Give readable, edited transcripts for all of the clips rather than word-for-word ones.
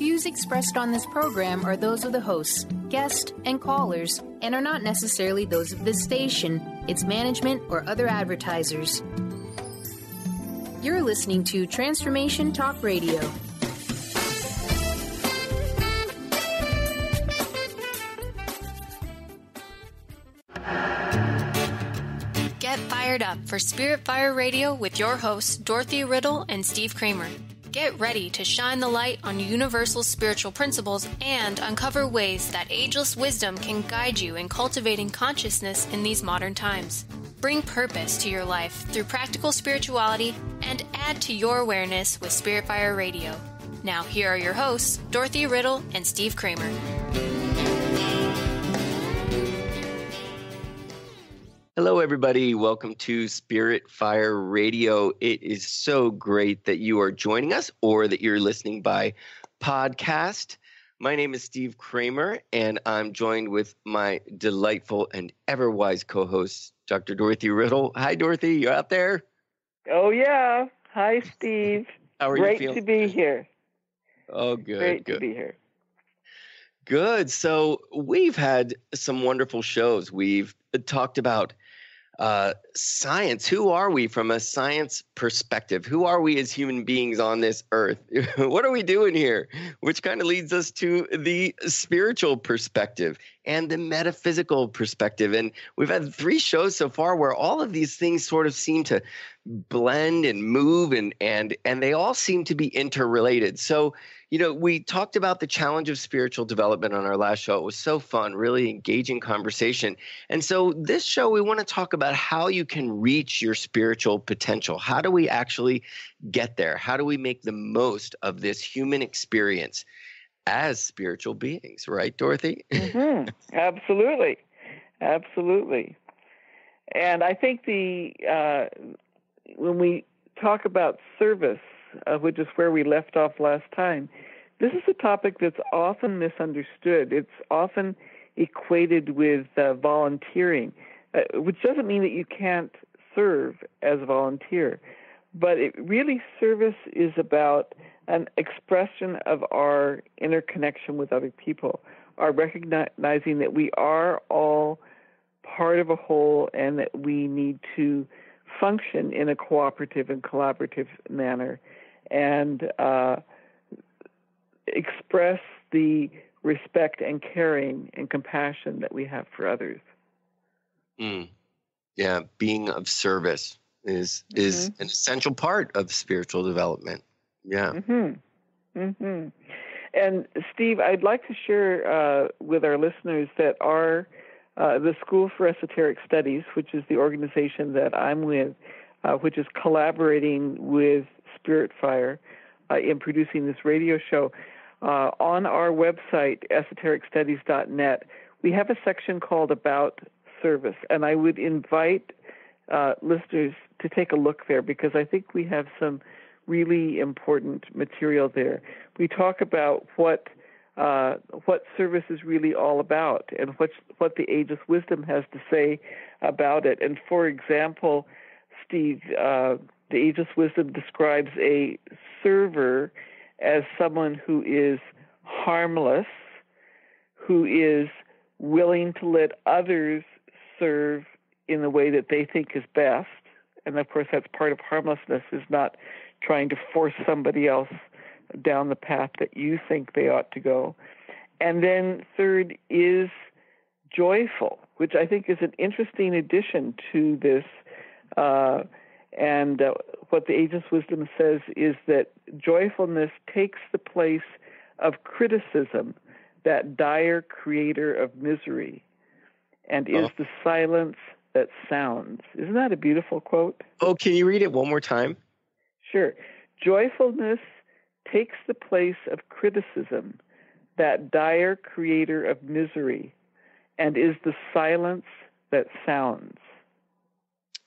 views expressed on this program are those of the hosts, guests, and callers, and are not necessarily those of this station, its management, or other advertisers. You're listening to Transformation Talk Radio. Get fired up for Spirit Fire Radio with your hosts, Dorothy, Riddle, and Steve Kramer. Get ready to shine the light on universal spiritual principles and uncover ways that ageless wisdom can guide you in cultivating consciousness in these modern times. Bring purpose to your life through practical spirituality and add to your awareness with Spirit Fire Radio. Now, here are your hosts, Dorothy, Riddle, and Steve Kramer. Hello, everybody. Welcome to Spirit Fire Radio. It is so great that you are joining us or that you're listening by podcast. My name is Steve Kramer, and I'm joined with my delightful and ever-wise co-host, Dr. Dorothy Riddle. Hi, Dorothy. You out there? Oh, yeah. Hi, Steve. How are Great you feeling? to be here. Oh, good. Great good. to be here. Good. So we've had some wonderful shows. We've talked about science. Who are we from a science perspective? Who are we as human beings on this earth? What are we doing here? Which kind of leads us to the spiritual perspective and the metaphysical perspective. And we've had 3 shows so far where all of these things sort of seem to blend and move and they all seem to be interrelated. So, we talked about the challenge of spiritual development on our last show. It was so fun, really engaging conversation. And so this show, we want to talk about how you can reach your spiritual potential. How do we actually get there? How do we make the most of this human experience as spiritual beings, right, Dorothy? Mm-hmm. Absolutely. Absolutely. And I think when we talk about service, which is where we left off last time, this is a topic that's often misunderstood. It's often equated with volunteering, which doesn't mean that you can't serve as a volunteer. But service is about an expression of our interconnection with other people, our recognizing that we are all part of a whole and that we need to function in a cooperative and collaborative manner and express the respect and caring and compassion that we have for others. Yeah, being of service is an essential part of spiritual development. Yeah. And Steve, I'd like to share with our listeners that the School for Esoteric Studies, which is the organization that I'm with, which is collaborating with Spirit Fire in producing this radio show, on our website, esotericstudies.net, we have a section called About Service. And I would invite listeners to take a look there because I think we have some really important material there. We talk about what service is really all about and what the ageless wisdom has to say about it. And for example, Steve, the ageless wisdom describes a server as someone who is harmless, who is willing to let others serve in the way that they think is best. And of course, that's part of harmlessness, is not trying to force somebody else down the path that you think they ought to go. And then third is joyful, which I think is an interesting addition to this. And what the ageless wisdom says is that joyfulness takes the place of criticism, that dire creator of misery, and is the silence that sounds. Isn't that a beautiful quote? Oh, can you read it one more time? Sure. Joyfulness takes the place of criticism, that dire creator of misery, and is the silence that sounds.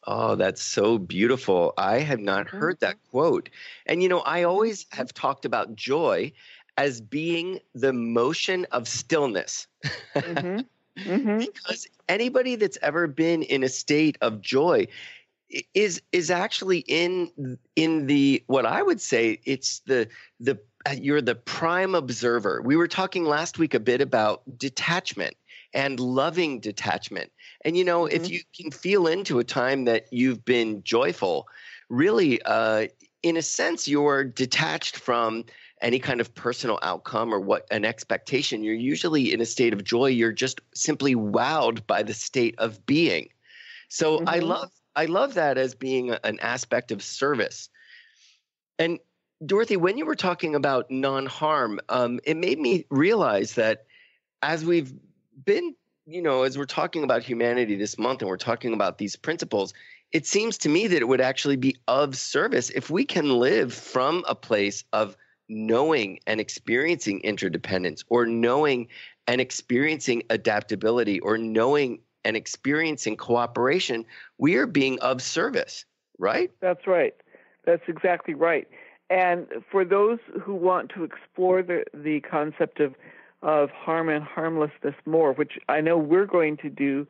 Oh, that's so beautiful. I have not heard that quote. And, I always have talked about joy as being the motion of stillness. Because anybody that's ever been in a state of joy, is actually in the, what I would say, it's the you're the prime observer. We were talking last week a bit about detachment and loving detachment. And, if you can feel into a time that you've been joyful, really, in a sense, you're detached from any kind of personal outcome or what an expectation. You're usually in a state of joy. You're just simply wowed by the state of being. So I love that as being an aspect of service. And Dorothy, when you were talking about non-harm, it made me realize that as we've been, as we're talking about humanity this month and we're talking about these principles, it seems to me that it would actually be of service if we can live from a place of knowing and experiencing interdependence, or knowing and experiencing adaptability, or knowing and experiencing cooperation. We are being of service, right? That's right. That's exactly right. And for those who want to explore the concept of harm and harmlessness more, which I know we're going to do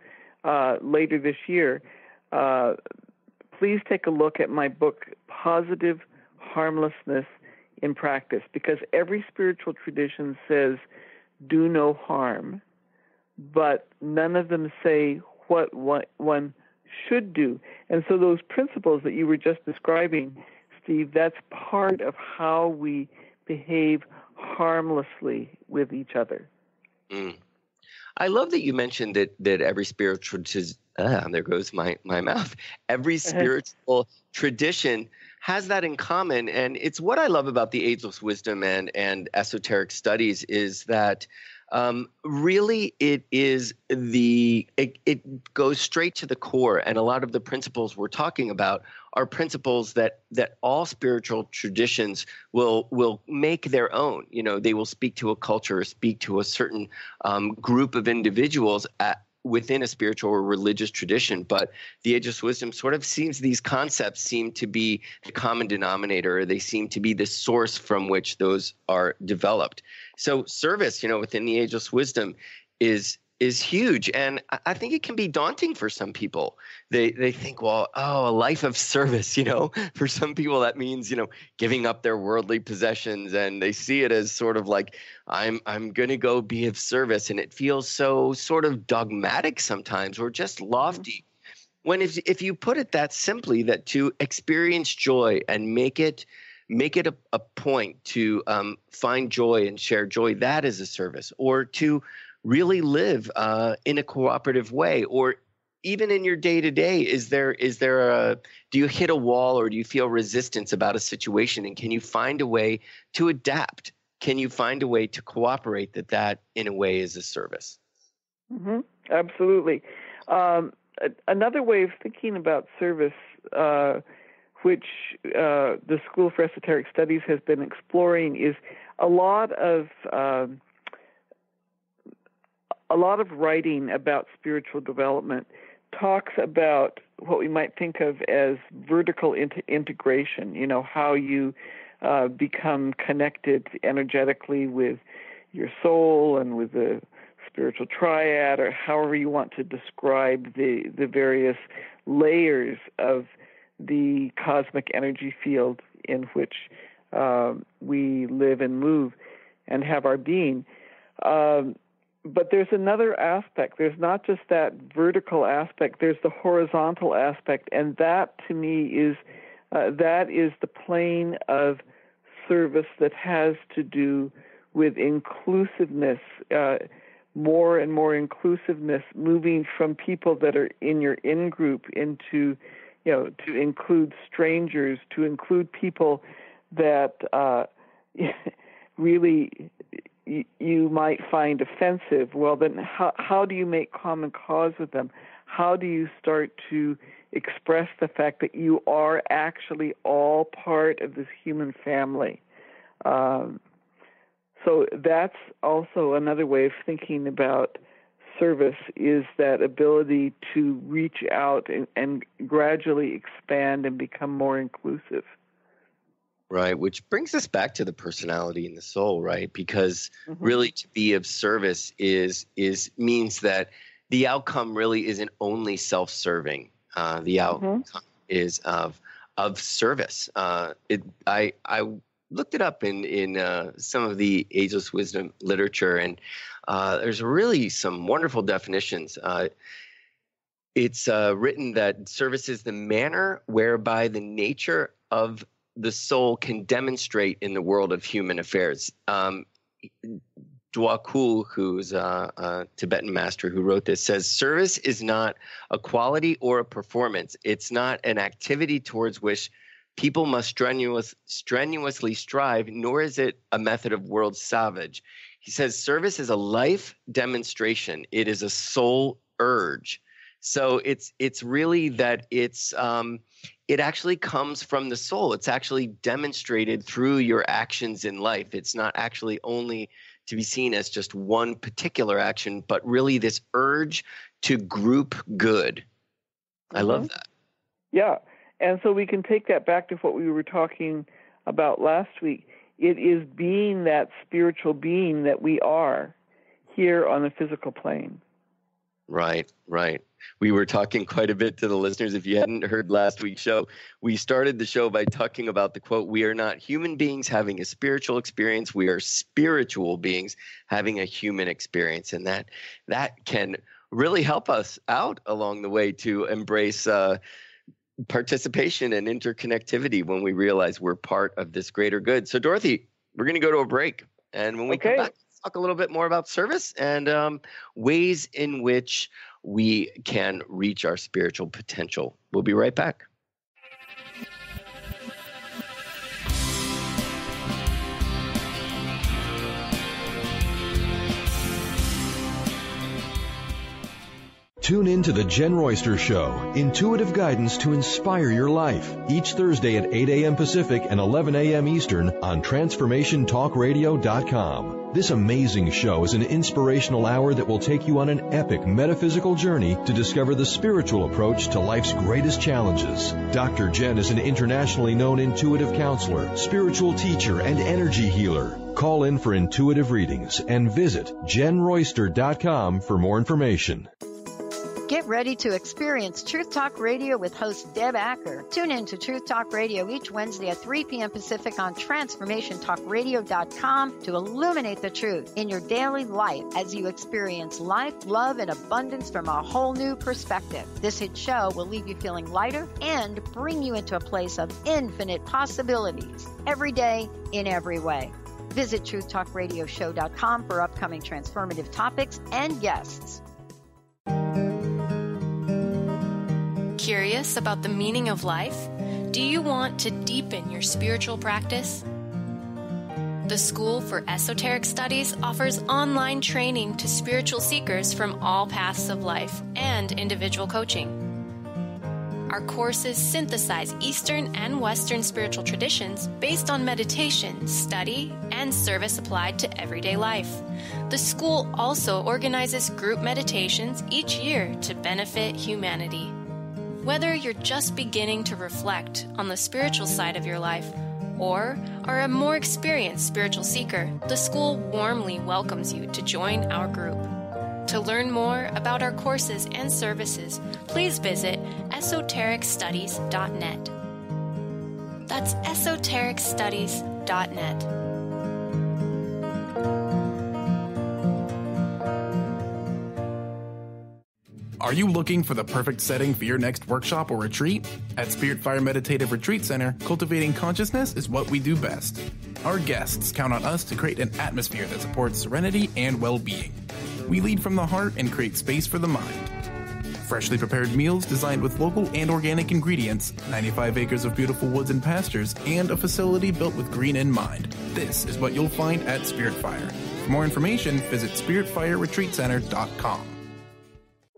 later this year, please take a look at my book, Positive Harmlessness in Practice, because every spiritual tradition says do no harm, but none of them say what one should do. And so those principles that you were just describing, Steve, that's part of how we behave harmlessly with each other. I love that you mentioned that every spiritual there goes my mouth. Every spiritual tradition has that in common, and it's what I love about the ageless wisdom and esoteric studies is that really it goes straight to the core, and a lot of the principles we're talking about are principles that all spiritual traditions will make their own. They will speak to a culture or speak to a certain group of individuals within a spiritual or religious tradition, but the ageless wisdom sort of these concepts seem to be the common denominator, or they seem to be the source from which those are developed. So service, within the ageless wisdom is huge. And I think it can be daunting for some people. They think, well, a life of service, for some people that means, giving up their worldly possessions, and they see it as sort of like, I'm going to go be of service. And it feels so sort of dogmatic sometimes, or just lofty. When if you put it that simply, that to experience joy and make it a point to find joy and share joy, that is a service. Or to really live in a cooperative way, or even in your day-to-day, do you hit a wall, or do you feel resistance about a situation, and can you find a way to adapt? Can you find a way to cooperate that in a way is a service? Mm-hmm. Absolutely. Another way of thinking about service, which the School for Esoteric Studies has been exploring, is a lot of writing about spiritual development talks about what we might think of as vertical integration, how you become connected energetically with your soul and with the spiritual triad, or however you want to describe the various layers of the cosmic energy field in which we live and move and have our being. But there's another aspect. There's not just that vertical aspect. There's the horizontal aspect, and that, to me, is the plane of service that has to do with inclusiveness, more and more inclusiveness, moving from people that are in your in-group into, to include strangers, to include people that really you might find offensive. Well, then how do you make common cause with them? How do you start to express the fact that you are actually all part of this human family? So that's also another way of thinking about service, is that ability to reach out and gradually expand and become more inclusive. Right, which brings us back to the personality and the soul, right? Because really to be of service means that the outcome really isn't only self-serving. The outcome is of service. I looked it up in some of the ageless wisdom literature, and there's really some wonderful definitions. It's written that service is the manner whereby the nature of the soul can demonstrate in the world of human affairs. Dwakul, who's a Tibetan master who wrote this, says service is not a quality or a performance. It's not an activity towards which people must strenuously strive, nor is it a method of world salvage. He says service is a life demonstration. It is a soul urge. So it's really that it actually comes from the soul. It's actually demonstrated through your actions in life. It's not actually only to be seen as just one particular action, but really this urge to group good. I love that. Yeah. And so we can take that back to what we were talking about last week. It is being that spiritual being that we are here on the physical plane. Right. We were talking quite a bit to the listeners. If you hadn't heard last week's show, we started the show by talking about the quote, "We are not human beings having a spiritual experience. We are spiritual beings having a human experience." And that can really help us out along the way to embrace participation and interconnectivity when we realize we're part of this greater good. So, Dorothy, we're going to go to a break. And when we come back, let's talk a little bit more about service and ways in which we can reach our spiritual potential. We'll be right back. Tune in to The Jen Royster Show, intuitive guidance to inspire your life, each Thursday at 8 a.m. Pacific and 11 a.m. Eastern on TransformationTalkRadio.com. This amazing show is an inspirational hour that will take you on an epic metaphysical journey to discover the spiritual approach to life's greatest challenges. Dr. Jen is an internationally known intuitive counselor, spiritual teacher, and energy healer. Call in for intuitive readings and visit JenRoyster.com for more information. Get ready to experience Truth Talk Radio with host Deb Acker. Tune in to Truth Talk Radio each Wednesday at 3 p.m. Pacific on TransformationTalkRadio.com to illuminate the truth in your daily life as you experience life, love, and abundance from a whole new perspective. This hit show will leave you feeling lighter and bring you into a place of infinite possibilities every day in every way. Visit TruthTalkRadioshow.com for upcoming transformative topics and guests. Curious about the meaning of life? Do you want to deepen your spiritual practice? The School for Esoteric Studies offers online training to spiritual seekers from all paths of life and individual coaching. Our courses synthesize Eastern and Western spiritual traditions based on meditation, study, and service applied to everyday life. The school also organizes group meditations each year to benefit humanity. Whether you're just beginning to reflect on the spiritual side of your life or are a more experienced spiritual seeker, the school warmly welcomes you to join our group. To learn more about our courses and services, please visit esotericstudies.net. That's esotericstudies.net. Are you looking for the perfect setting for your next workshop or retreat? At Spirit Fire Meditative Retreat Center, cultivating consciousness is what we do best. Our guests count on us to create an atmosphere that supports serenity and well-being. We lead from the heart and create space for the mind. Freshly prepared meals designed with local and organic ingredients, 95 acres of beautiful woods and pastures, and a facility built with green in mind. This is what you'll find at Spirit Fire. For more information, visit spiritfireretreatcenter.com.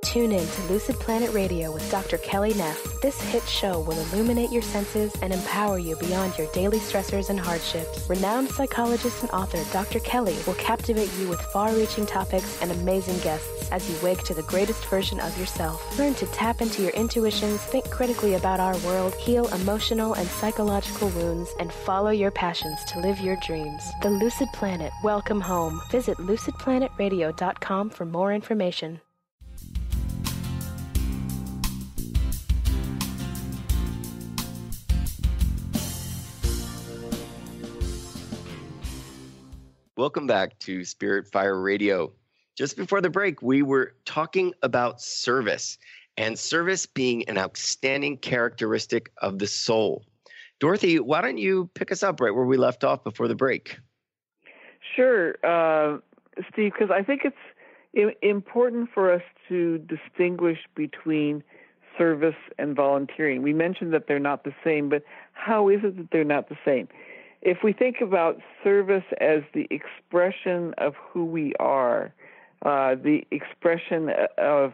Tune in to Lucid Planet Radio with Dr. Kelly Neff. This hit show will illuminate your senses and empower you beyond your daily stressors and hardships. Renowned psychologist and author Dr. Kelly will captivate you with far-reaching topics and amazing guests as you wake to the greatest version of yourself. Learn to tap into your intuitions, think critically about our world, heal emotional and psychological wounds, and follow your passions to live your dreams. The Lucid Planet. Welcome home. Visit lucidplanetradio.com for more information. Welcome back to Spirit Fire Radio. Just before the break, we were talking about service, and service being an outstanding characteristic of the soul. Dorothy, why don't you pick us up right where we left off before the break? Sure, Steve, because I think it's important for us to distinguish between service and volunteering. We mentioned that they're not the same, but how is it that they're not the same? If we think about service as the expression of who we are, the expression of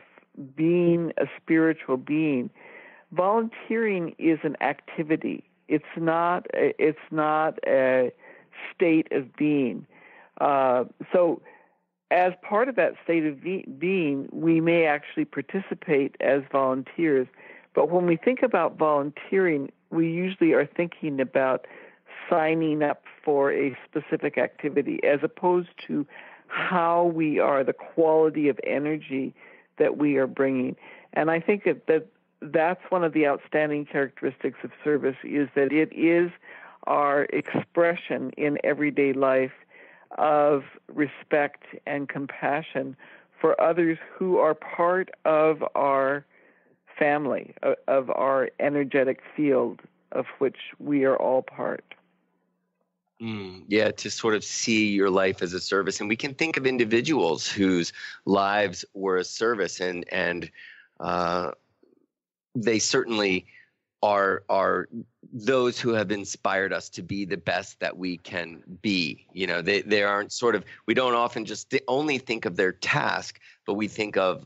being a spiritual being, volunteering is an activity. It's not a state of being. So as part of that state of being, we may actually participate as volunteers. But when we think about volunteering, we usually are thinking about signing up for a specific activity as opposed to how we are, the quality of energy that we are bringing. And I think that's one of the outstanding characteristics of service, is that it is our expression in everyday life of respect and compassion for others who are part of our family, of our energetic field of which we are all part. Yeah, to sort of see your life as a service. And we can think of individuals whose lives were a service, and they certainly are those who have inspired us to be the best that we can be. You know, they aren't sort of, we don't often just only think of their task, but we think of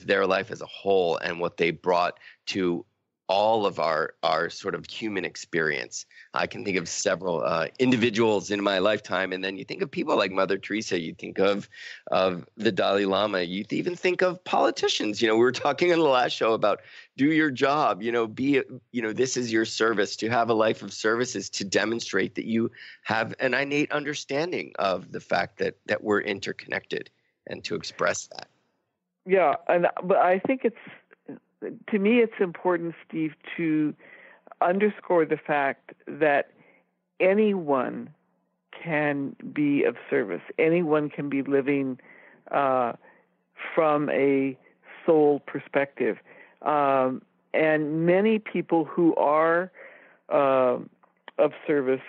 their life as a whole and what they brought to all of our sort of human experience. I can think of several individuals in my lifetime, and then you think of people like Mother Teresa, you think of the Dalai Lama, you even think of politicians. You know, we were talking in the last show about do your job, this is your service. To have a life of service is to demonstrate that you have an innate understanding of the fact that we're interconnected, and to express that. Yeah, but I think to me, it's important, Steve, to underscore the fact that anyone can be of service. Anyone can be living from a soul perspective. And many people who are of service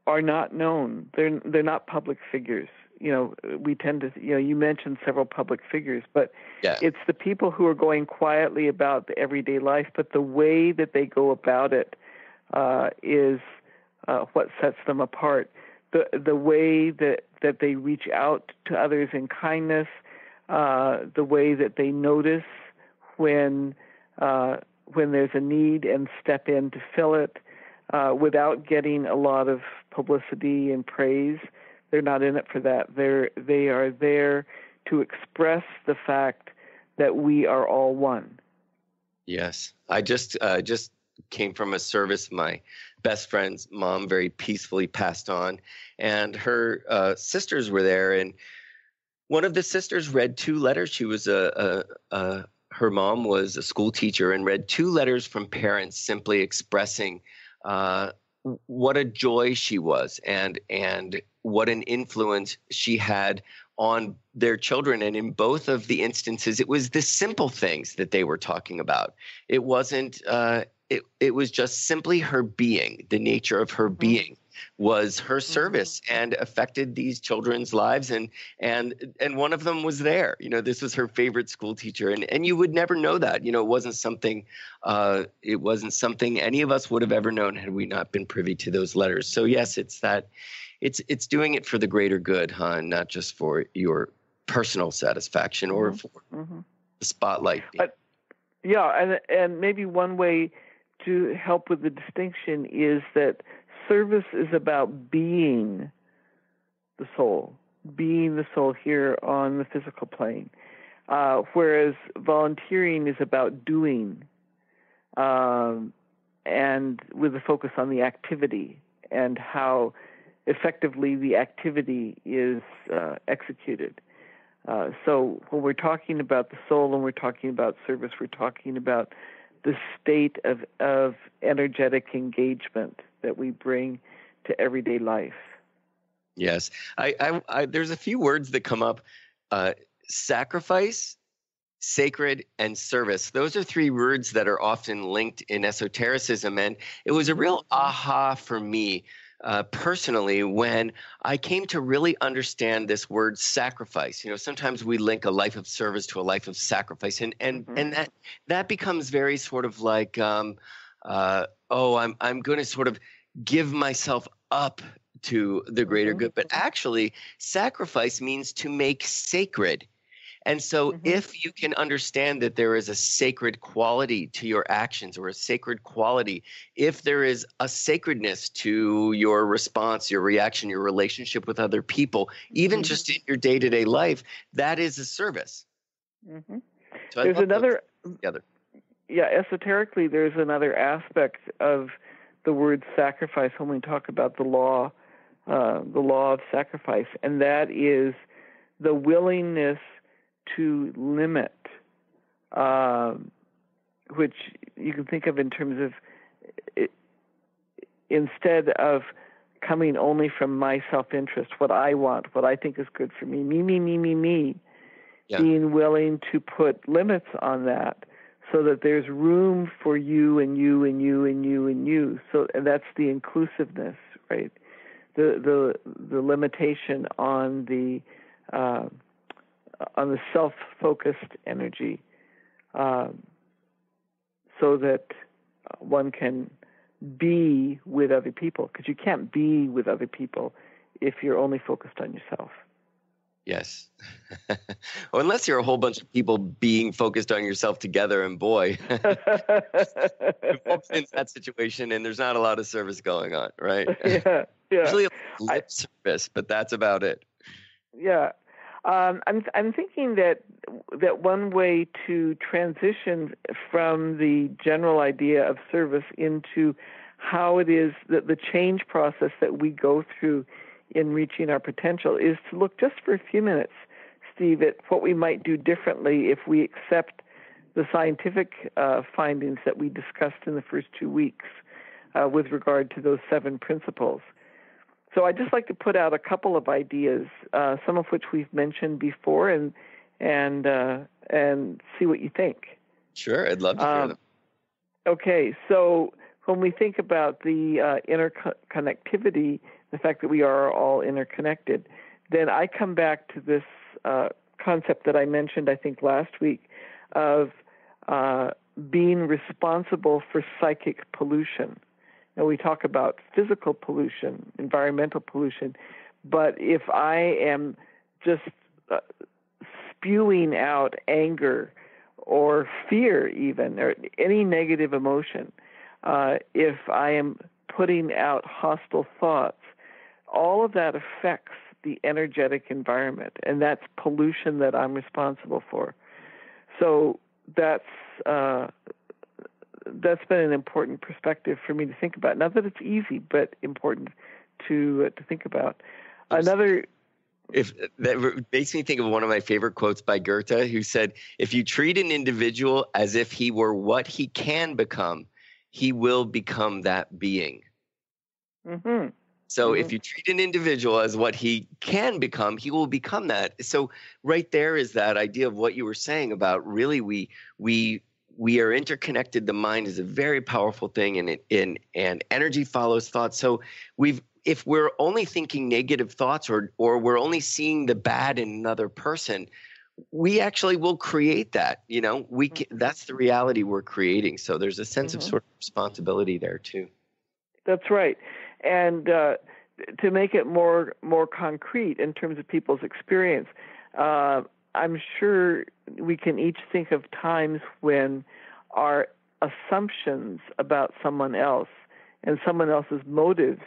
are not known. They're not public figures. You know, we tend to, you mentioned several public figures, but yeah, it's the people who are going quietly about the everyday life, but the way that they go about it is what sets them apart. The way that they reach out to others in kindness, the way that they notice when there's a need and step in to fill it without getting a lot of publicity and praise. They're not in it for that. They are there to express the fact that we are all one. Yes. I just came from a service. My best friend's mom very peacefully passed on, and her sisters were there. And one of the sisters read 2 letters. She was her mom was a school teacher, and read 2 letters from parents simply expressing what a joy she was, and what an influence she had on their children. And in both of the instances, it was the simple things that they were talking about. It wasn't, it was just simply her being. The nature of her being was her service, and affected these children's lives. And one of them was there. You know, this was her favorite school teacher, and you would never know that. You know, it wasn't something any of us would have ever known had we not been privy to those letters. So yes, it's that. It's doing it for the greater good, huh? And not just for your personal satisfaction or for the spotlight. But, yeah, and maybe one way to help with the distinction is that service is about being the soul here on the physical plane, whereas volunteering is about doing, and with a focus on the activity and how effectively the activity is executed. So when we're talking about the soul and we're talking about service, we're talking about the state of energetic engagement that we bring to everyday life. Yes. There's a few words that come up: sacrifice, sacred, and service. Those are three words that are often linked in esotericism. And it was a real aha for me personally when I came to really understand this word sacrifice. Sometimes we link a life of service to a life of sacrifice. And that becomes very sort of like, I'm going to sort of give myself up to the greater good. But actually, sacrifice means to make sacred. And so if you can understand that there is a sacred quality to your actions, or a sacred quality, if there is a sacredness to your response, your reaction, your relationship with other people, even just in your day-to-day life, that is a service. So there's another, esoterically, there's another aspect of the word sacrifice when we talk about the law of sacrifice, and that is the willingness to limit, which you can think of in terms of instead of coming only from my self-interest, what I want, what I think is good for me, me, being willing to put limits on that so that there's room for you and you and you and you and you. So, and that's the inclusiveness, right? The limitation on the self-focused energy, so that one can be with other people, because you can't be with other people if you're only focused on yourself. Yes. Well, unless you're a whole bunch of people being focused on yourself together, and boy, in that situation, and there's not a lot of service going on, right? Yeah. Usually a lip service, but that's about it. Yeah. I'm thinking that one way to transition from the general idea of service into how it is that the change process that we go through in reaching our potential is to look just for a few minutes, Steve, at what we might do differently if we accept the scientific findings that we discussed in the first 2 weeks with regard to those 7 principles. So I'd just like to put out a couple of ideas, some of which we've mentioned before, and see what you think. Sure, I'd love to hear them. Okay, so when we think about the interconnectivity, the fact that we are all interconnected, then I come back to this concept that I mentioned, I think, last week, of being responsible for psychic pollution. Now, we talk about physical pollution, environmental pollution, but if I am just spewing out anger or fear even, or any negative emotion, if I am putting out hostile thoughts, all of that affects the energetic environment, and that's pollution that I'm responsible for. So that's been an important perspective for me to think about. Not that it's easy, but important to think about. That makes me think of one of my favorite quotes by Goethe, who said, "If you treat an individual as if he were what he can become, he will become that being." So if you treat an individual as what he can become, he will become that. So right there is that idea of what you were saying about really we are interconnected. The mind is a very powerful thing, and energy follows thought. So if we're only thinking negative thoughts or we're only seeing the bad in another person, we actually will create that. That's the reality we're creating. So there's a sense of sort of responsibility there too. That's right. And to make it more concrete in terms of people's experience, I'm sure we can each think of times when our assumptions about someone else and someone else's motives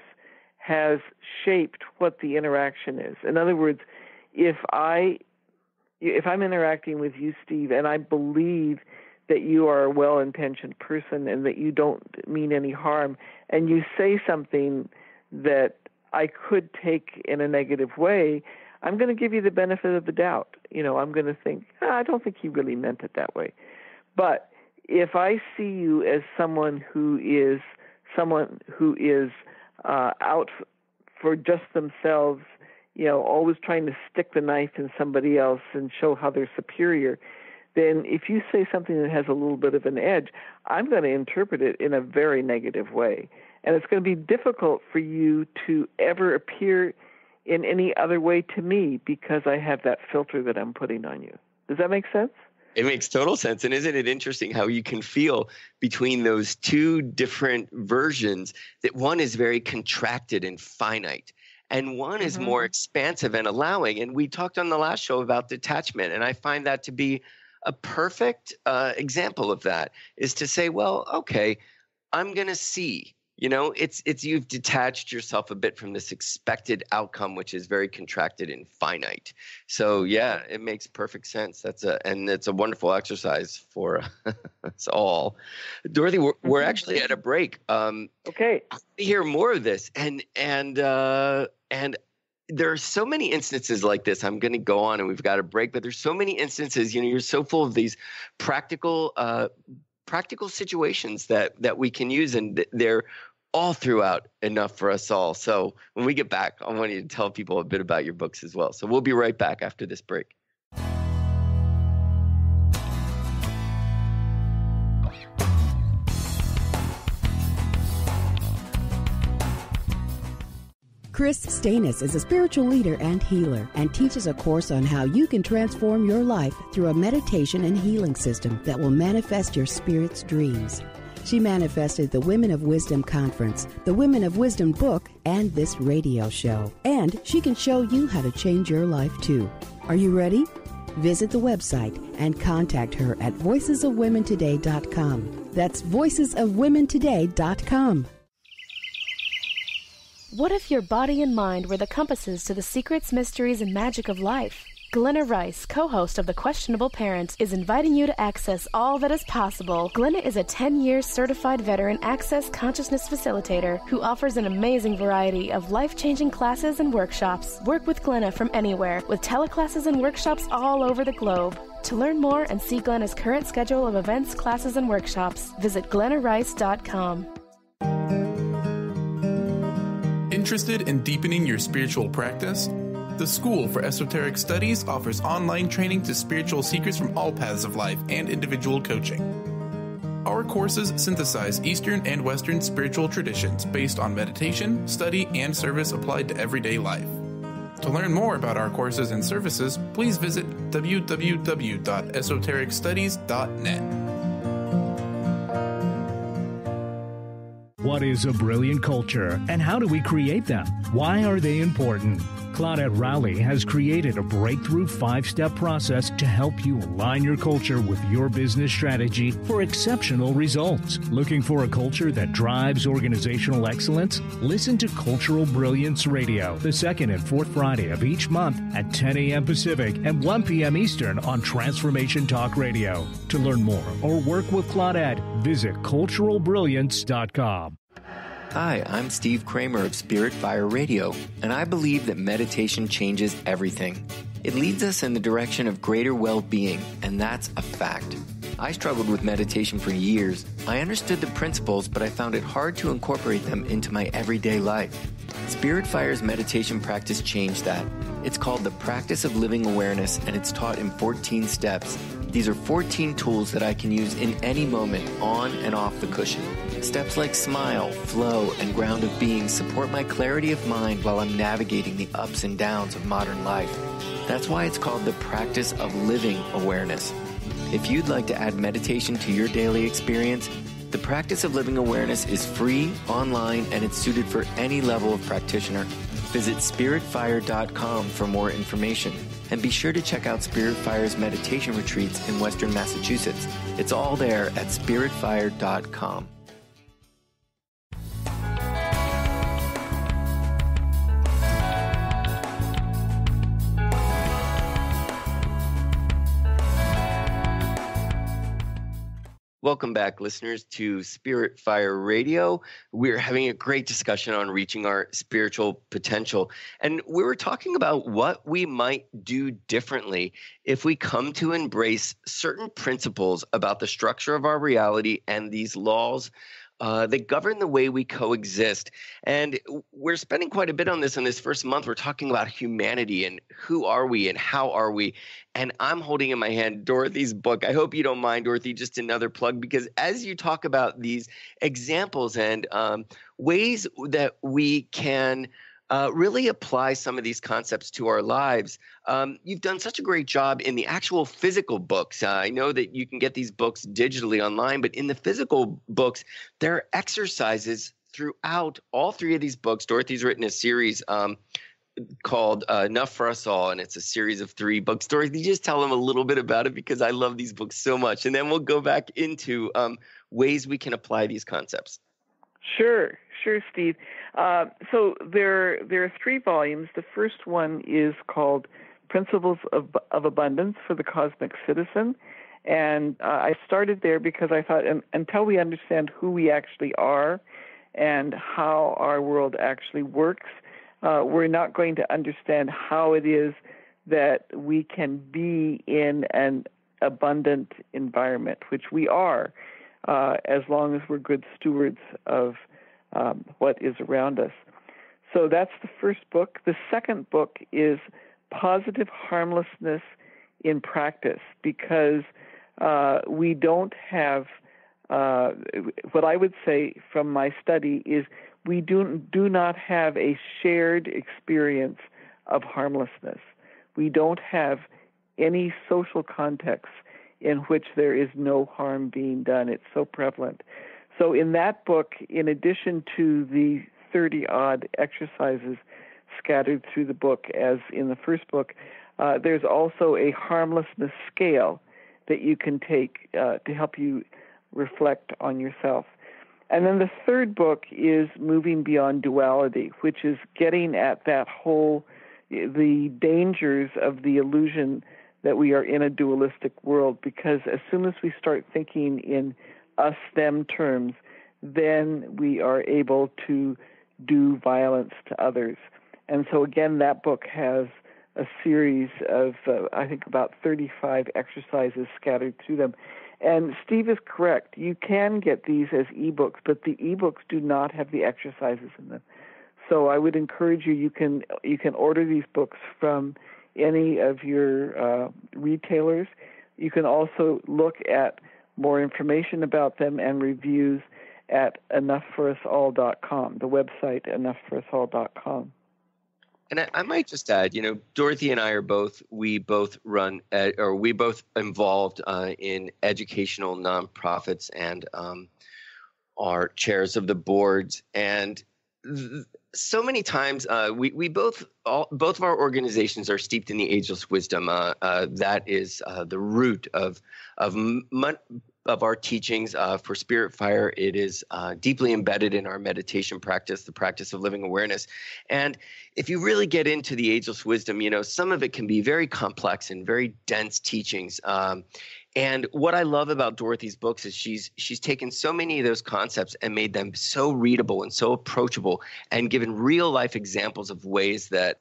has shaped what the interaction is. In other words, if I'm interacting with you, Steve, and I believe that you are a well-intentioned person and that you don't mean any harm, and you say something that I could take in a negative way, I'm going to give you the benefit of the doubt. I'm going to think, I don't think he really meant it that way. But if I see you as someone who is out for just themselves always trying to stick the knife in somebody else and show how they're superior, then if you say something that has a little bit of an edge, I'm going to interpret it in a very negative way. And it's going to be difficult for you to ever appear in any other way to me because I have that filter that I'm putting on you. Does that make sense? It makes total sense. And isn't it interesting how you can feel between those two different versions, that one is very contracted and finite, and one is more expansive and allowing. And we talked on the last show about detachment, and I find that to be a perfect example of that, is to say, well, okay, I'm going to see. It's you've detached yourself a bit from this expected outcome, which is very contracted and finite. So yeah, it makes perfect sense. And it's a wonderful exercise for us all. Dorothy, we're actually at a break. Okay. I hear more of this, and there are so many instances like this. I'm going to go on, and we've got a break, but there's so many instances. You're so full of these practical situations that we can use, and they're all throughout enough for us all. So when we get back, I want you to tell people a bit about your books as well. So we'll be right back after this break. Chris Stanis is a spiritual leader and healer and teaches a course on how you can transform your life through a meditation and healing system that will manifest your spirit's dreams. She manifested the Women of Wisdom Conference, the Women of Wisdom book, and this radio show. And she can show you how to change your life too. Are you ready? Visit the website and contact her at voicesofwomentoday.com. That's voicesofwomentoday.com. What if your body and mind were the compasses to the secrets, mysteries, and magic of life? Glenna Rice, co-host of The Questionable Parent, is inviting you to access all that is possible. Glenna is a 10-year certified veteran access consciousness facilitator who offers an amazing variety of life-changing classes and workshops. Work with Glenna from anywhere, with teleclasses and workshops all over the globe. To learn more and see Glenna's current schedule of events, classes, and workshops, visit glennarice.com. Interested in deepening your spiritual practice? The School for Esoteric Studies offers online training to spiritual seekers from all paths of life and individual coaching. Our courses synthesize Eastern and Western spiritual traditions based on meditation, study, and service applied to everyday life. To learn more about our courses and services, please visit www.esotericstudies.net. What is a brilliant culture, and how do we create them? Why are they important? Claudette Rowley has created a breakthrough 5-step process to help you align your culture with your business strategy for exceptional results. Looking for a culture that drives organizational excellence? Listen to Cultural Brilliance Radio, the second and fourth Friday of each month at 10 a.m. Pacific and 1 p.m. Eastern on Transformation Talk Radio. To learn more or work with Claudette, visit culturalbrilliance.com. Hi, I'm Steve Kramer of Spirit Fire Radio, and I believe that meditation changes everything. It leads us in the direction of greater well-being, and that's a fact. I struggled with meditation for years. I understood the principles, but I found it hard to incorporate them into my everyday life. Spirit Fire's meditation practice changed that. It's called the Practice of Living Awareness, and it's taught in 14 steps. These are 14 tools that I can use in any moment, on and off the cushion. Steps like smile, flow, and ground of being support my clarity of mind while I'm navigating the ups and downs of modern life. That's why it's called the Practice of Living Awareness. If you'd like to add meditation to your daily experience, the Practice of Living Awareness is free, online, and it's suited for any level of practitioner. Visit spiritfire.com for more information. And be sure to check out Spirit Fire's meditation retreats in Western Massachusetts. It's all there at spiritfire.com. Welcome back, listeners, to Spirit Fire Radio. We're having a great discussion on reaching our spiritual potential. And we were talking about what we might do differently if we come to embrace certain principles about the structure of our reality and these laws They govern the way we coexist. And we're spending quite a bit on this in this first month. We're talking about humanity and who are we and how are we. And I'm holding in my hand Dorothy's book. I hope you don't mind, Dorothy, just another plug, because as you talk about these examples and ways that we can really apply some of these concepts to our lives. You've done such a great job in the actual physical books. I know that you can get these books digitally online, but in the physical books, there are exercises throughout all three of these books. Dorothy's written a series called Enough for Us All, and it's a series of 3 books. Dorothy, just tell them a little bit about it, because I love these books so much. And then we'll go back into ways we can apply these concepts. Sure, Steve. So there are 3 volumes. The first one is called Principles of Abundance for the Cosmic Citizen. And I started there because I thought until we understand who we actually are and how our world actually works, we're not going to understand how it is that we can be in an abundant environment, which we are, as long as we're good stewards of what is around us. So that's the first book. The second book is Positive Harmlessness in Practice, because we don't have, what I would say from my study is we do not have a shared experience of harmlessness. We don't have any social context in which there is no harm being done. It's so prevalent. So in that book, in addition to the 30-odd exercises scattered through the book, as in the first book, there's also a harmlessness scale that you can take to help you reflect on yourself. And then the third book is Moving Beyond Duality, which is getting at that whole, the dangers of the illusion that we are in a dualistic world, because as soon as we start thinking in us-them terms, then we are able to do violence to others. And so again, that book has a series of, I think, about 35 exercises scattered through them. And Steve is correct. You can get these as ebooks, but the ebooks do not have the exercises in them. So I would encourage you, you can order these books from any of your retailers. You can also look at more information about them and reviews at enough4usall.com, the website enough4usall.com. And I might just add, Dorothy and I we both involved in educational nonprofits and are chairs of the boards. And so many times we both of our organizations are steeped in the ageless wisdom. That is the root of our teachings for Spirit Fire. It is deeply embedded in our meditation practice, the practice of living awareness. And if you really get into the ageless wisdom, some of it can be very complex and very dense teachings. And what I love about Dorothy's books is she's taken so many of those concepts and made them so readable and so approachable, and given real life examples of ways that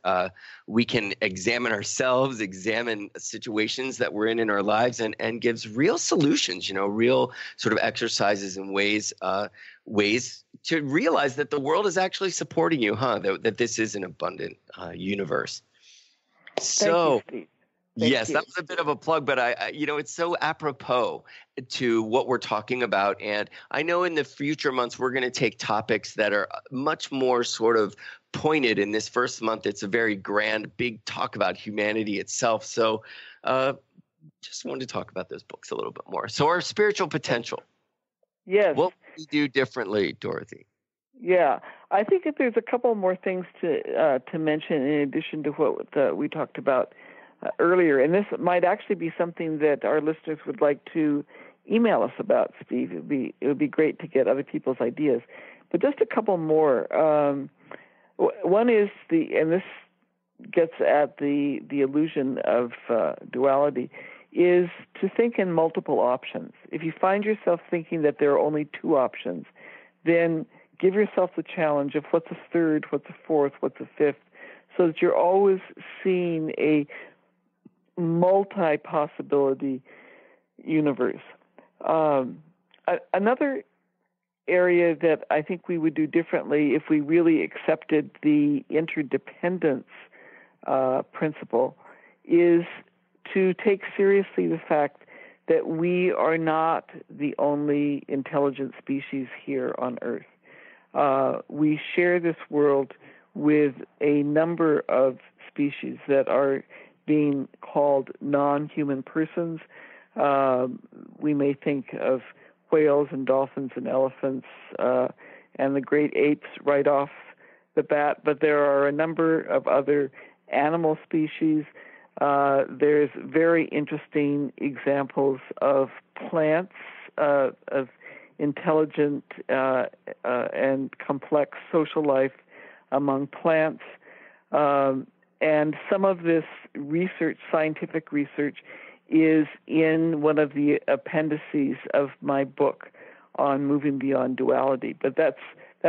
we can examine ourselves, examine situations that we're in our lives, and gives real solutions, real sort of exercises and ways to realize that the world is actually supporting you, that this is an abundant universe. So. Thank you, Steve. Yes, that was a bit of a plug, but it's so apropos to what we're talking about. And I know in the future months, we're going to take topics that are much more sort of pointed. In this first month, it's a very grand, big talk about humanity itself. So just wanted to talk about those books a little bit more. So our spiritual potential. Yes. What we do differently, Dorothy? Yeah, I think that there's a couple more things to mention in addition to what we talked about earlier, and this might actually be something that our listeners would like to email us about, Steve. It would be great to get other people's ideas. But just a couple more. One is and this gets at the illusion of duality, is to think in multiple options. If you find yourself thinking that there are only 2 options, then give yourself the challenge of what's a third, what's a fourth, what's a fifth, so that you're always seeing a multi-possibility universe. Another area that I think we would do differently if we really accepted the interdependence principle is to take seriously the fact that we are not the only intelligent species here on Earth. We share this world with a number of species that are being called non-human persons. We may think of whales and dolphins and elephants and the great apes right off the bat, but there are a number of other animal species. There's very interesting examples of plants, of intelligent and complex social life among plants. And some of this research, scientific research, is in one of the appendices of my book on moving beyond duality. But that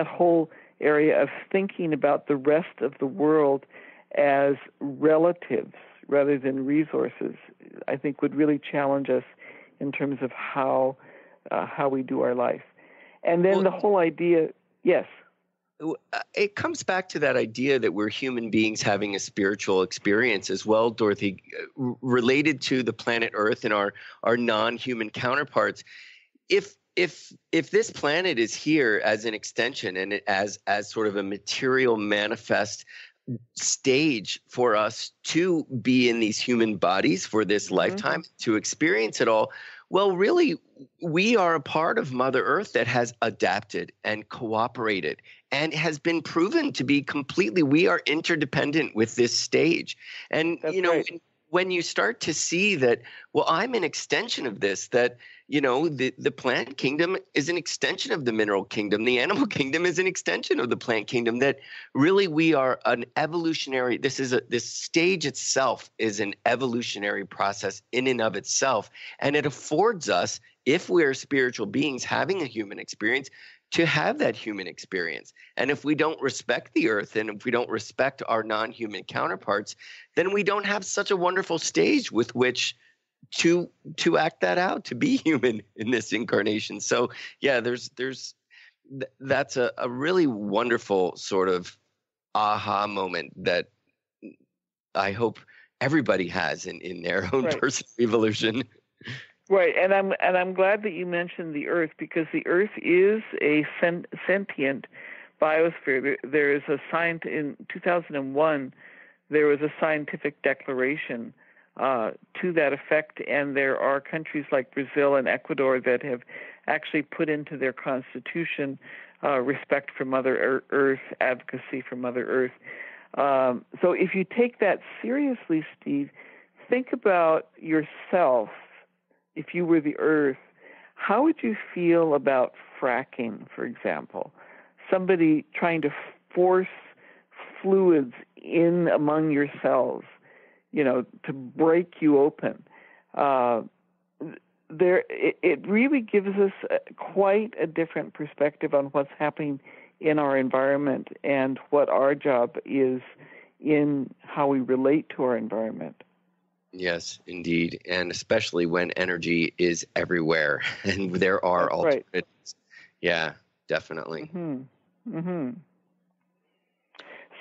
whole area of thinking about the rest of the world as relatives rather than resources, I think would really challenge us in terms of how we do our life. And then the whole idea, yes. It comes back to that idea that we're human beings having a spiritual experience as well, Dorothy, related to the planet Earth and our non-human counterparts. If this planet is here as an extension and as sort of a material manifest stage for us to be in these human bodies for this lifetime, to experience it all, well, really, we are a part of Mother Earth that has adapted and cooperated and has been proven to be we are interdependent with this stage. And, That's you know, right. When you start to see that, well, I'm an extension of this, that, you know, the plant kingdom is an extension of the mineral kingdom. The animal kingdom is an extension of the plant kingdom, that really we are an evolutionary, this stage itself is an evolutionary process in and of itself. And it affords us, if we're spiritual beings having a human experience, to have that human experience. And if we don't respect the earth and if we don't respect our non-human counterparts, then we don't have such a wonderful stage with which to act that out, to be human in this incarnation. So yeah, that's a really wonderful sort of aha moment that I hope everybody has in their own personal evolution. Right, and I'm glad that you mentioned the Earth, because the Earth is a sentient biosphere. There is in 2001, there was a scientific declaration to that effect, and there are countries like Brazil and Ecuador that have actually put into their constitution respect for Mother Earth, advocacy for Mother Earth. So if you take that seriously, Steve, think about yourself. If you were the Earth, how would you feel about fracking, for example? Somebody trying to force fluids in among your cells, you know, to break you open. It really gives us quite a different perspective on what's happening in our environment and what our job is in how we relate to our environment. Yes, indeed. And especially when energy is everywhere and there are alternatives. Right. Yeah, definitely.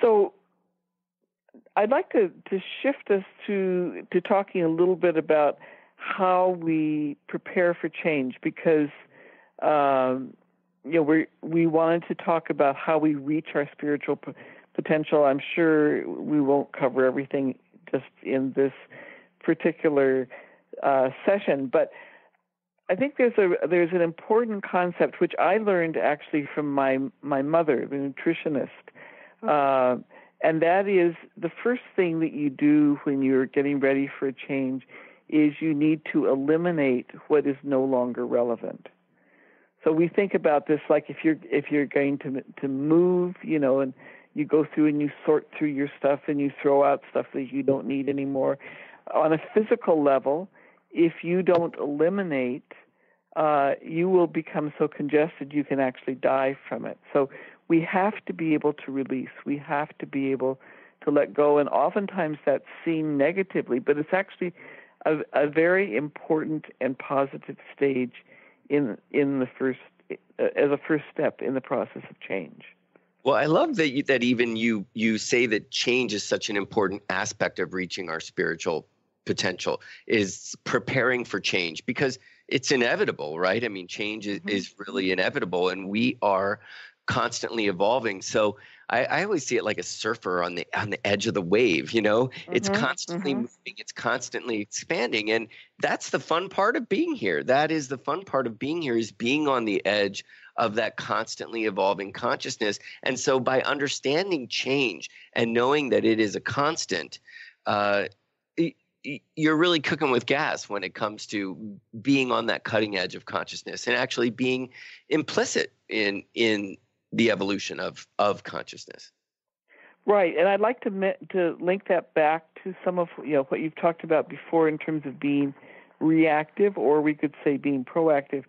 So I'd like to shift us to talking a little bit about how we prepare for change, because we wanted to talk about how we reach our spiritual potential. I'm sure we won't cover everything just in this particular session, but I think there's an important concept which I learned actually from my mother, the nutritionist, and that is the first thing that you do when you're getting ready for a change is you need to eliminate what is no longer relevant. So we think about this like if you're going to move, you know, and you go through and you sort through your stuff and you throw out stuff that you don't need anymore. On a physical level, if you don't eliminate, you will become so congested you can actually die from it. So we have to be able to release. We have to be able to let go. And oftentimes that's seen negatively, but it's actually a very important and positive stage in the first as a first step in the process of change. Well, I love that even you say that change is such an important aspect of reaching our spiritual potential, is preparing for change, because it's inevitable, right? I mean, change is really inevitable, and we are constantly evolving. So I always see it like a surfer on the edge of the wave, you know? It's constantly moving, it's constantly expanding. And that's the fun part of being here. That is the fun part of being here, is being on the edge of that constantly evolving consciousness. And so by understanding change and knowing that it is a constant, you're really cooking with gas when it comes to being on that cutting edge of consciousness and actually being implicit in the evolution of consciousness. Right, and I'd like to link that back to some of what you've talked about before in terms of being reactive, or we could say being proactive.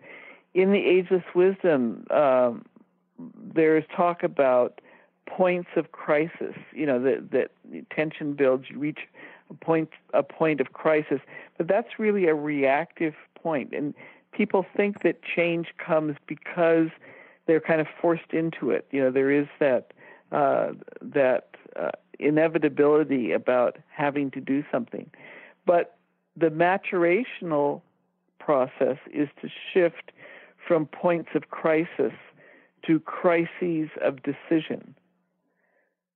In the Ageless Wisdom, there is talk about points of crisis. That tension builds, you reach a point of crisis, but that's really a reactive point. And people think that change comes because they're kind of forced into it. There is that inevitability about having to do something. But the maturational process is to shift from points of crisis to crises of decision,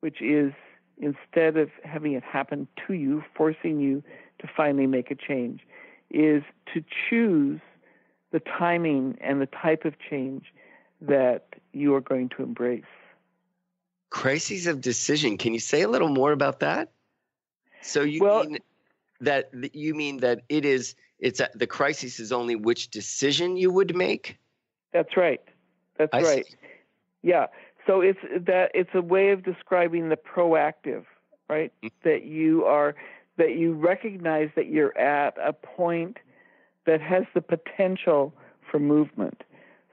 which is, instead of having it happen to you, forcing you to finally make a change, is to choose the timing and the type of change that you are going to embrace. Crises of decision. Can you say a little more about that? So you mean that the crisis is only which decision you would make? That's right. That's right. See. Yeah. So it's a way of describing the proactive, right? That you recognize that you're at a point that has the potential for movement.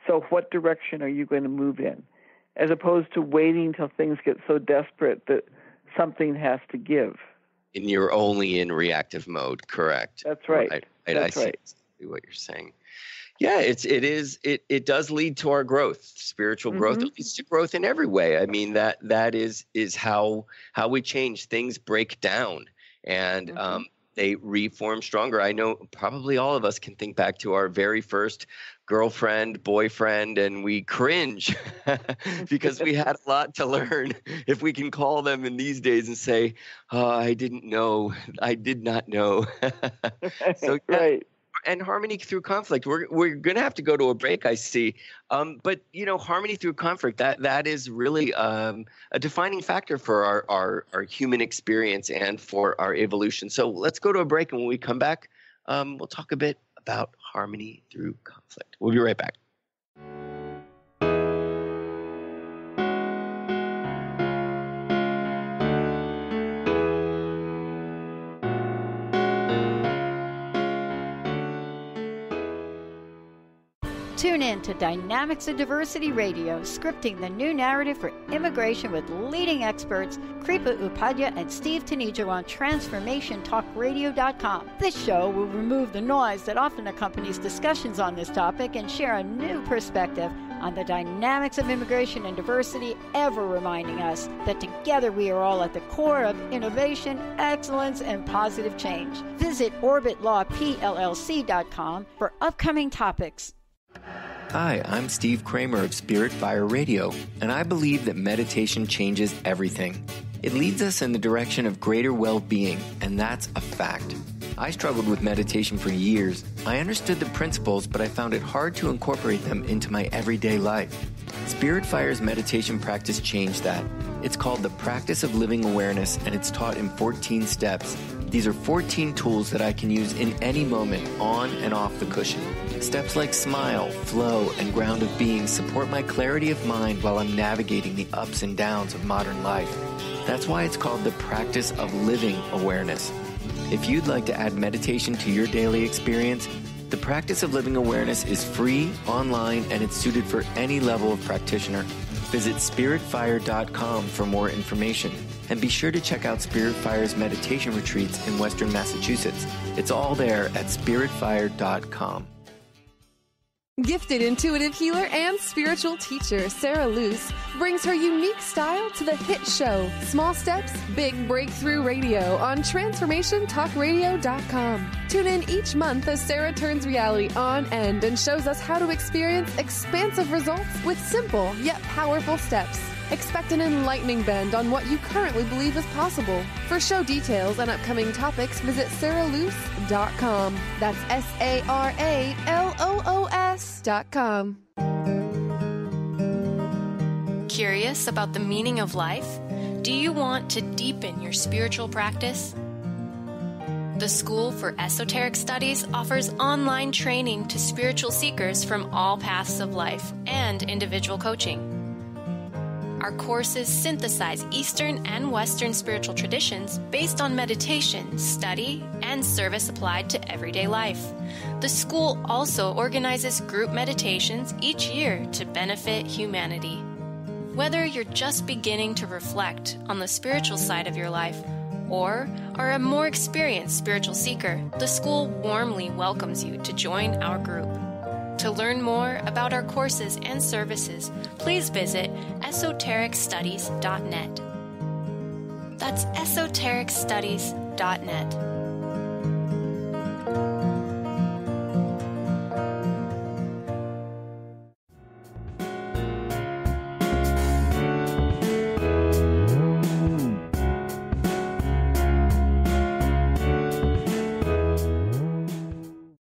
So what direction are you going to move in? As opposed to waiting till things get so desperate that something has to give. And you're only in reactive mode, correct? That's right. Right. That's I see exactly what you're saying. Yeah, it does lead to our growth, spiritual growth. It leads to growth in every way. I mean, that is how we change. Things break down and they reform stronger. I know probably all of us can think back to our very first girlfriend, boyfriend, and we cringe because we had a lot to learn, if we can call them in these days and say, oh, I did not know. So, yeah. Right. And harmony through conflict. We're going to have to go to a break, I see. But harmony through conflict, that is really a defining factor for our human experience and for our evolution. So let's go to a break, and when we come back, we'll talk a bit about harmony through conflict. We'll be right back. Tune in to Dynamics of Diversity Radio, scripting the new narrative for immigration with leading experts Kripa Upadhyaya and Steve Tanijo on TransformationTalkRadio.com. This show will remove the noise that often accompanies discussions on this topic and share a new perspective on the dynamics of immigration and diversity, ever reminding us that together we are all at the core of innovation, excellence, and positive change. Visit OrbitLawPLLC.com for upcoming topics. Hi, I'm Steve Kramer of Spirit Fire Radio, and I believe that meditation changes everything. It leads us in the direction of greater well-being, and that's a fact. I struggled with meditation for years. I understood the principles, but I found it hard to incorporate them into my everyday life. Spirit Fire's meditation practice changed that. It's called the Practice of Living Awareness, and it's taught in 14 steps. These are 14 tools that I can use in any moment, on and off the cushion. Steps like smile, flow, and ground of being support my clarity of mind while I'm navigating the ups and downs of modern life. That's why it's called the Practice of Living Awareness. If you'd like to add meditation to your daily experience, the Practice of Living Awareness is free, online, and it's suited for any level of practitioner. Visit spiritfire.com for more information. And be sure to check out Spirit Fire's meditation retreats in Western Massachusetts. It's all there at spiritfire.com. Gifted intuitive healer and spiritual teacher Sarah Luce brings her unique style to the hit show Small Steps, Big Breakthrough Radio on TransformationTalkRadio.com. Tune in each month as Sarah turns reality on end and shows us how to experience expansive results with simple yet powerful steps. Expect an enlightening bend on what you currently believe is possible. For show details and upcoming topics, visit sarahloos.com. That's SARALOOS.com. Curious about the meaning of life? Do you want to deepen your spiritual practice? The School for Esoteric Studies offers online training to spiritual seekers from all paths of life and individual coaching. Our courses synthesize Eastern and Western spiritual traditions based on meditation, study, and service applied to everyday life. The school also organizes group meditations each year to benefit humanity. Whether you're just beginning to reflect on the spiritual side of your life or are a more experienced spiritual seeker, the school warmly welcomes you to join our group. To learn more about our courses and services, please visit esotericstudies.net. That's esotericstudies.net.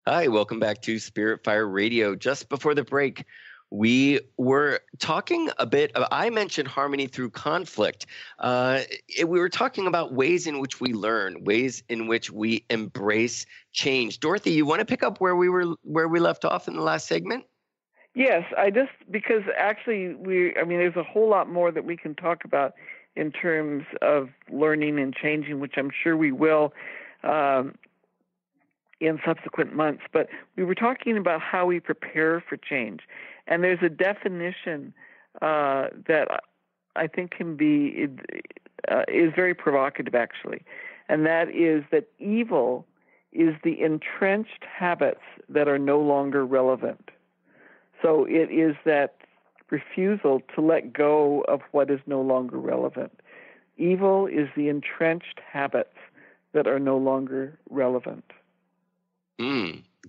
Hi, welcome back to Spirit Fire Radio. Just before the break, we were talking a bit. I mentioned harmony through conflict. We were talking about ways in which we learn, ways in which we embrace change. Dorothy, you want to pick up where we left off in the last segment? Yes, because actually there's a whole lot more that we can talk about in terms of learning and changing, which I'm sure we will. In subsequent months, but we were talking about how we prepare for change, and there's a definition that I think is very provocative, actually, and that is that evil is the entrenched habits that are no longer relevant. So it is that refusal to let go of what is no longer relevant. Evil is the entrenched habits that are no longer relevant.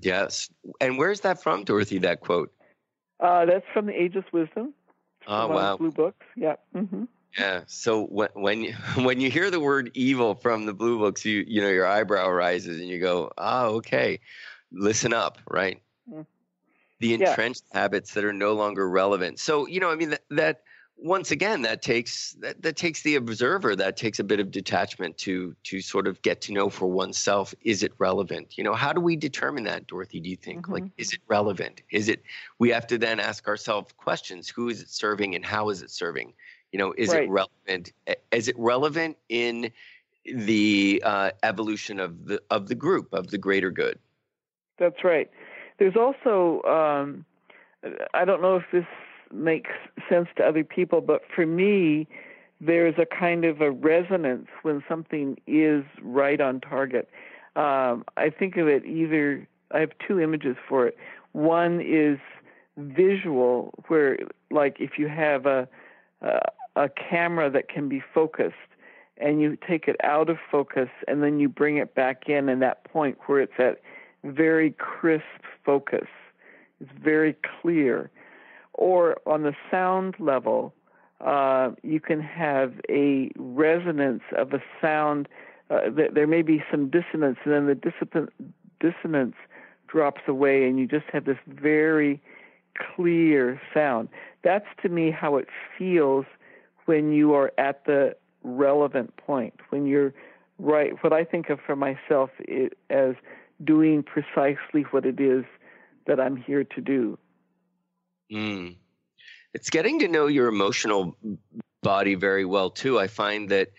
Yes. And where's that from, Dorothy, that quote? That's from the Ageless Wisdom. Oh, wow. Blue books. Yeah. Mm-hmm. Yeah. So when you hear the word evil from the blue books, you know, your eyebrow rises and you go, okay, listen up, right? Mm-hmm. The entrenched habits that are no longer relevant. So, that once again, that takes the observer, that takes a bit of detachment to sort of get to know for oneself, is it relevant? How do we determine that, Dorothy, do you think? Mm-hmm. Like, is it relevant? We have to then ask ourselves questions. Who is it serving and how is it serving? Is it relevant? Is it relevant in the evolution of the group, of the greater good? That's right. There's also, I don't know if this makes sense to other people, but for me, there's a kind of a resonance when something is right on target. I think of it I have two images for it. One is visual, where like if you have a camera that can be focused and you take it out of focus and then you bring it back in, and that point where it's at very crisp focus, it's very clear. Or on the sound level, you can have a resonance of a sound. There may be some dissonance, and then the dissonance drops away, and you just have this very clear sound. That's, to me, how it feels when you are at the relevant point, when you're right. What I think of for myself as doing precisely what it is that I'm here to do. It's getting to know your emotional body very well, too. I find that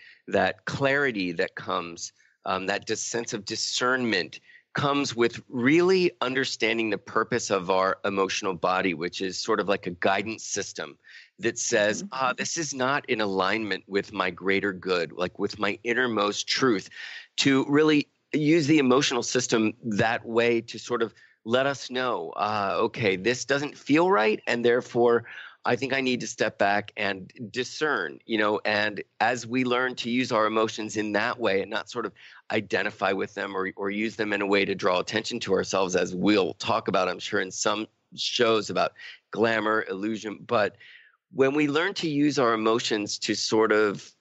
clarity that comes, that sense of discernment comes with really understanding the purpose of our emotional body, which is sort of like a guidance system that says, this is not in alignment with my greater good, like with my innermost truth, to really use the emotional system that way to sort of let us know, okay, this doesn't feel right, and therefore I think I need to step back and discern, and as we learn to use our emotions in that way and not sort of identify with them or use them in a way to draw attention to ourselves, as we'll talk about, I'm sure, in some shows about glamour, illusion. But when we learn to use our emotions to sort of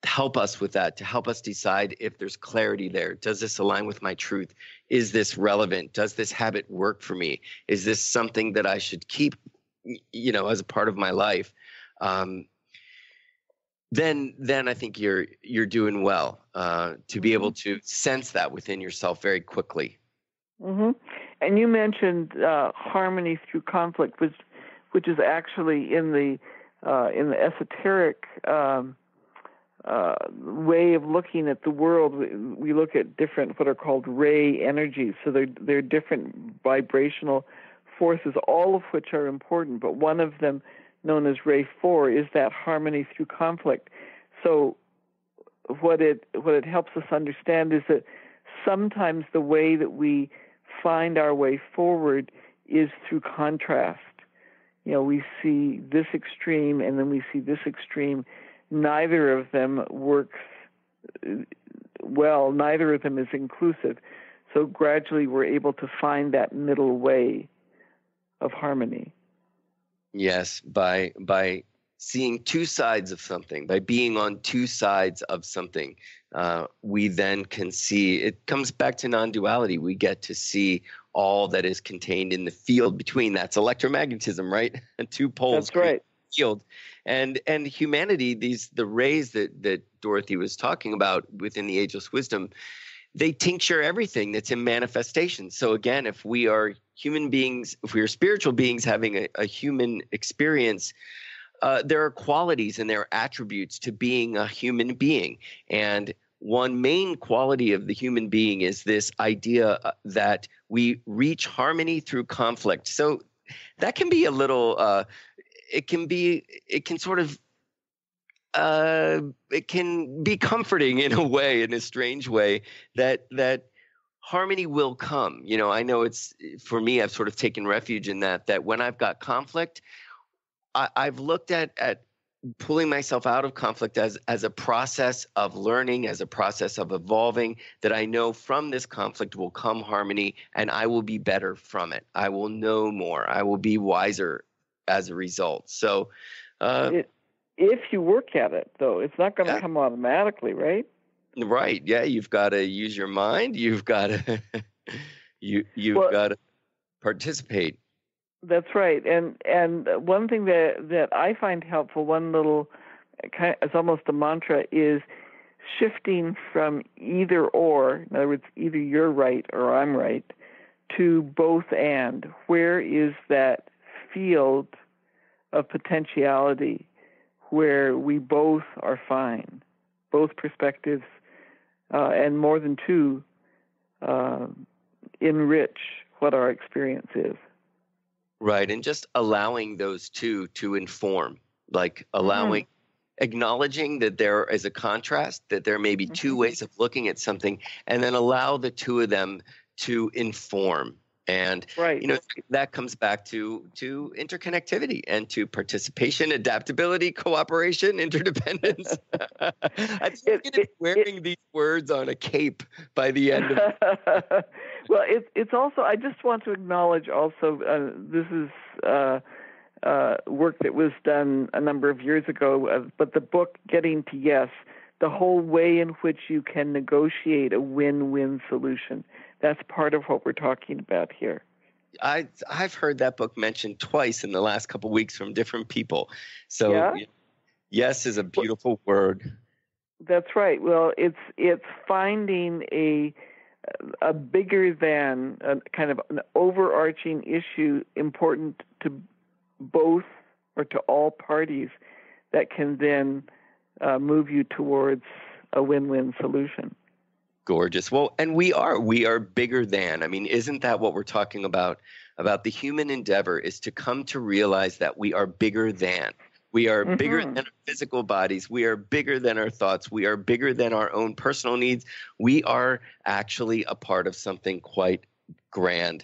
help us with that, to help us decide if there's clarity there. Does this align with my truth? Is this relevant? Does this habit work for me? Is this something that I should keep, as a part of my life? Then I think you're doing well to be able to sense that within yourself very quickly. Mm-hmm. And you mentioned harmony through conflict, which is actually in the esoteric way of looking at the world. We look at different what are called ray energies. So they're different vibrational forces, all of which are important. But one of them, known as ray 4, is that harmony through conflict. So what it helps us understand is that sometimes the way that we find our way forward is through contrast. We see this extreme and then we see this extreme. Neither of them works well. Neither of them is inclusive. So gradually we're able to find that middle way of harmony. Yes, by seeing two sides of something, by being on two sides of something, we then can see, it comes back to non-duality. We get to see all that is contained in the field between. That's electromagnetism, right? And two poles. That's right. Field. And humanity, the rays that Dorothy was talking about within the ageless wisdom, they tincture everything that's in manifestation. So again, if we are human beings, if we are spiritual beings having a human experience, there are qualities and there are attributes to being a human being. And one main quality of the human being is this idea that we reach harmony through conflict. So that can be a little, it can be comforting in a way, in a strange way, that harmony will come. I know it's, for me, I've sort of taken refuge in that when I've got conflict, I've looked at pulling myself out of conflict as a process of learning, as a process of evolving, that I know from this conflict will come harmony and I will be better from it. I will know more. I will be wiser as a result. So if you work at it, though, it's not going to come automatically, right? Right. Yeah. You've got to use your mind. You've got to, got to participate. That's right. And one thing that I find helpful, one little, it's almost a mantra, is shifting from either or, in other words, either you're right or I'm right, to both and. Where is that field of potentiality where we both are fine, both perspectives, and more than two, enrich what our experience is. Right, and just allowing those two to inform, like allowing, acknowledging that there is a contrast, that there may be two ways of looking at something, and then allow the two of them to inform. And, that comes back to interconnectivity and to participation, adaptability, cooperation, interdependence. I think it's wearing these words on a cape by the end of it. Well, it's also, I just want to acknowledge also, this is work that was done a number of years ago, but the book, Getting to Yes, the whole way in which you can negotiate a win-win solution. That's part of what we're talking about here. I've heard that book mentioned twice in the last couple of weeks from different people. So yes is a beautiful word. That's right. Well, it's finding a bigger than kind of an overarching issue important to both or to all parties that can then move you towards a win-win solution. Gorgeous. Well, and we are bigger than. I mean, isn't that what we're talking about? About the human endeavor is to come to realize that we are bigger than. We are bigger than our physical bodies. We are bigger than our thoughts. We are bigger than our own personal needs. We are actually a part of something quite grand.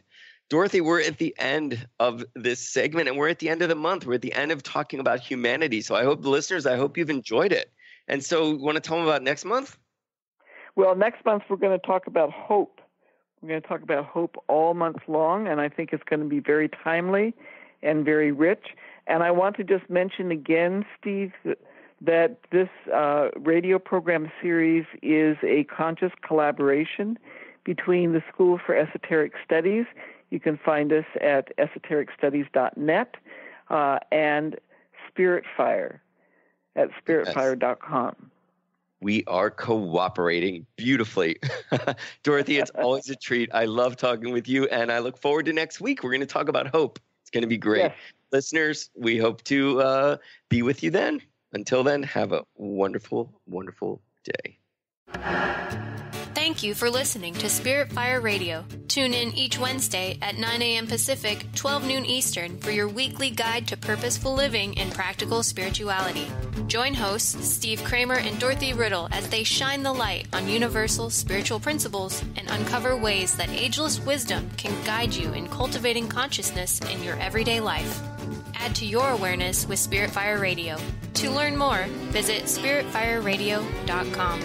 Dorothy, we're at the end of this segment, and we're at the end of the month. We're at the end of talking about humanity. So I hope the listeners, I hope you've enjoyed it. And so want to tell them about next month? Well, next month we're going to talk about hope. We're going to talk about hope all month long, and I think it's going to be very timely and very rich. And I want to just mention again, Steve, that this radio program series is a conscious collaboration between the School for Esoteric Studies. You can find us at esotericstudies.net and Spirit Fire at spiritfire.com. We are cooperating beautifully. Dorothy, it's always a treat. I love talking with you, and I look forward to next week. We're going to talk about hope. It's going to be great. Yes. Listeners, we hope to be with you then. Until then, have a wonderful, wonderful day. Thank you for listening to Spirit Fire Radio. Tune in each Wednesday at 9 a.m. Pacific, 12 noon Eastern for your weekly guide to purposeful living and practical spirituality. Join hosts Steve Kramer and Dorothy Riddle as they shine the light on universal spiritual principles and uncover ways that ageless wisdom can guide you in cultivating consciousness in your everyday life. Add to your awareness with Spirit Fire Radio. To learn more, visit spiritfireradio.com.